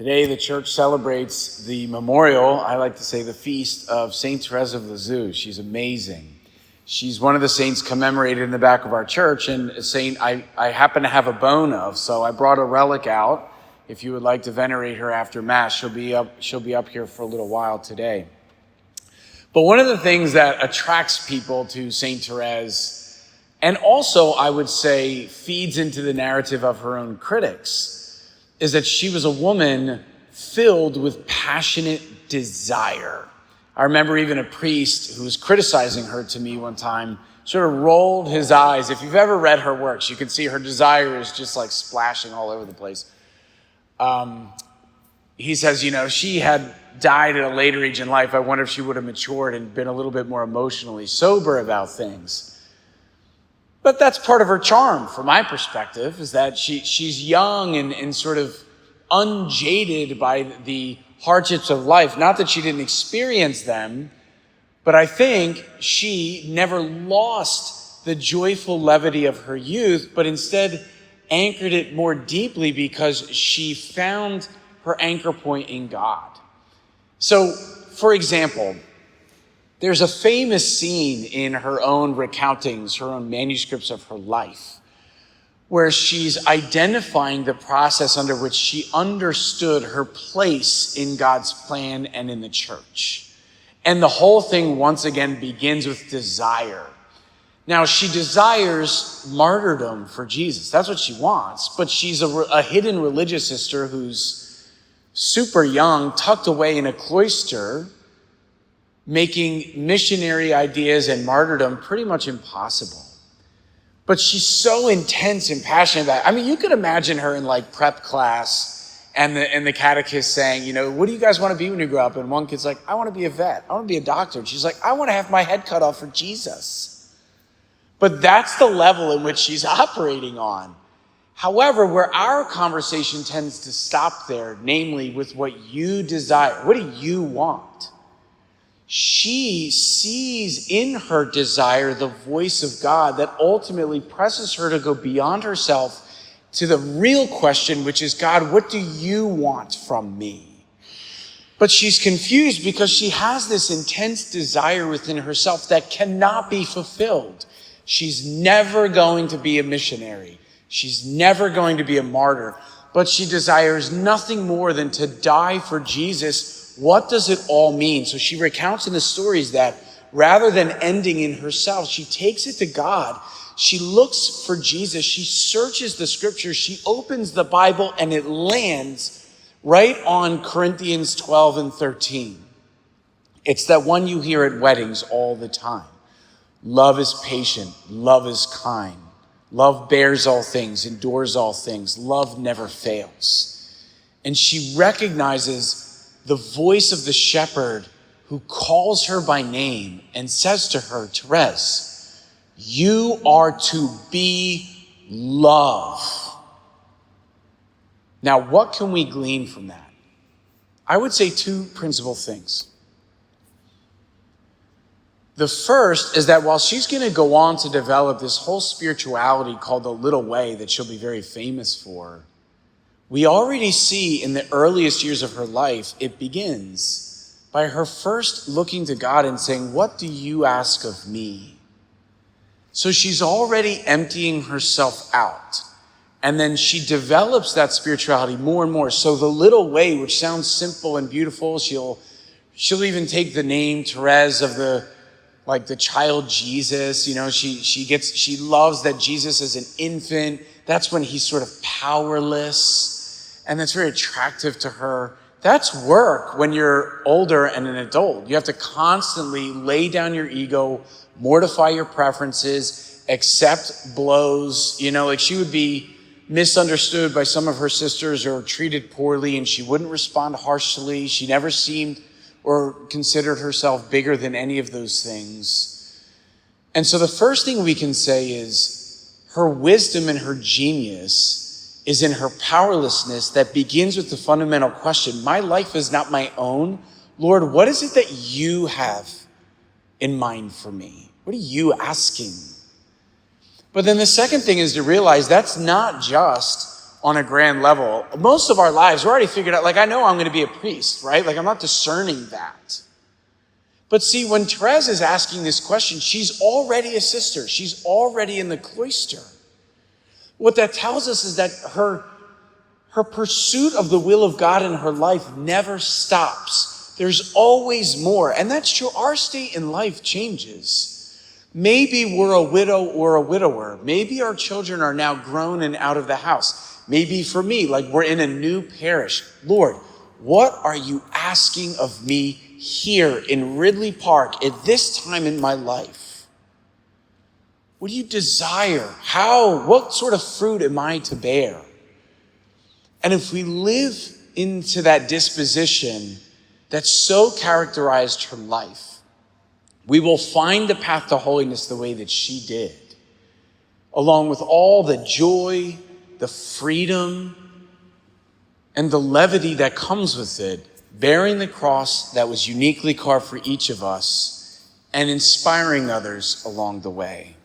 Today, the church celebrates the memorial, I like to say the feast of Saint Thérèse of Lisieux. She's amazing. She's one of the saints commemorated in the back of our church, and a saint I happen to have a bone of, so I brought a relic out. If you would like to venerate her after Mass, she'll be up here for a little while today. But one of the things that attracts people to Saint Thérèse, and also I would say feeds into the narrative of her own critics, is that she was a woman filled with passionate desire. I remember even a priest who was criticizing her to me one time sort of rolled his eyes. If you've ever read her works, you can see her desire is just like splashing all over the place. He says, she had died at a later age in life. I wonder if she would have matured and been a little bit more emotionally sober about things. But that's part of her charm, from my perspective, is that she's young and sort of unjaded by the hardships of life. Not that she didn't experience them, but I think she never lost the joyful levity of her youth, but instead anchored it more deeply because she found her anchor point in God. So, for example, there's a famous scene in her own recountings, her own manuscripts of her life, where she's identifying the process under which she understood her place in God's plan and in the church. And the whole thing once again begins with desire. Now, she desires martyrdom for Jesus. That's what she wants, but she's a hidden religious sister who's super young, tucked away in a cloister, making missionary ideas and martyrdom pretty much impossible. But she's so intense and passionate about it. I mean, you could imagine her in like prep class and the catechist saying, what do you guys want to be when you grow up? And one kid's like, I want to be a vet. I want to be a doctor. And she's like, I want to have my head cut off for Jesus. But that's the level in which she's operating on. However, where our conversation tends to stop there, namely with what you desire, what do you want? She sees in her desire the voice of God that ultimately presses her to go beyond herself to the real question, which is, God, what do you want from me? But she's confused because she has this intense desire within herself that cannot be fulfilled. She's never going to be a missionary. She's never going to be a martyr, but she desires nothing more than to die for Jesus. What does it all mean? So she recounts in the stories that rather than ending in herself, she takes it to God. She looks for Jesus. She searches the scriptures. She opens the Bible, and it lands right on Corinthians 12 and 13. It's that one you hear at weddings all the time. Love is patient. Love is kind. Love bears all things, endures all things. Love never fails. And she recognizes the voice of the shepherd who calls her by name and says to her, Thérèse, you are to be love. Now, what can we glean from that? I would say two principal things. The first is that while she's going to go on to develop this whole spirituality called the little way that she'll be very famous for, we already see in the earliest years of her life, it begins by her first looking to God and saying, what do you ask of me? So she's already emptying herself out. And then she develops that spirituality more and more. So the little way, which sounds simple and beautiful, she'll even take the name Thérèse of the child Jesus. She loves that Jesus is an infant. That's when he's sort of powerless. And that's very attractive to her. That's work when you're older and an adult. You have to constantly lay down your ego, mortify your preferences, accept blows. She would be misunderstood by some of her sisters or treated poorly, and she wouldn't respond harshly. She never seemed or considered herself bigger than any of those things. And so the first thing we can say is her wisdom and her genius is in her powerlessness that begins with the fundamental question, my life is not my own. Lord, what is it that you have in mind for me? What are you asking? But then the second thing is to realize that's not just on a grand level. Most of our lives, we're already figured out, like, I know I'm going to be a priest, right? Like, I'm not discerning that. But see, when Thérèse is asking this question, she's already a sister. She's already in the cloister. What that tells us is that her pursuit of the will of God in her life never stops. There's always more. And that's true. Our state in life changes. Maybe we're a widow or a widower. Maybe our children are now grown and out of the house. Maybe for me, like we're in a new parish. Lord, what are you asking of me here in Ridley Park at this time in my life? What do you desire? What sort of fruit am I to bear? And if we live into that disposition that's so characterized her life, we will find the path to holiness the way that she did, along with all the joy, the freedom, and the levity that comes with it, bearing the cross that was uniquely carved for each of us and inspiring others along the way.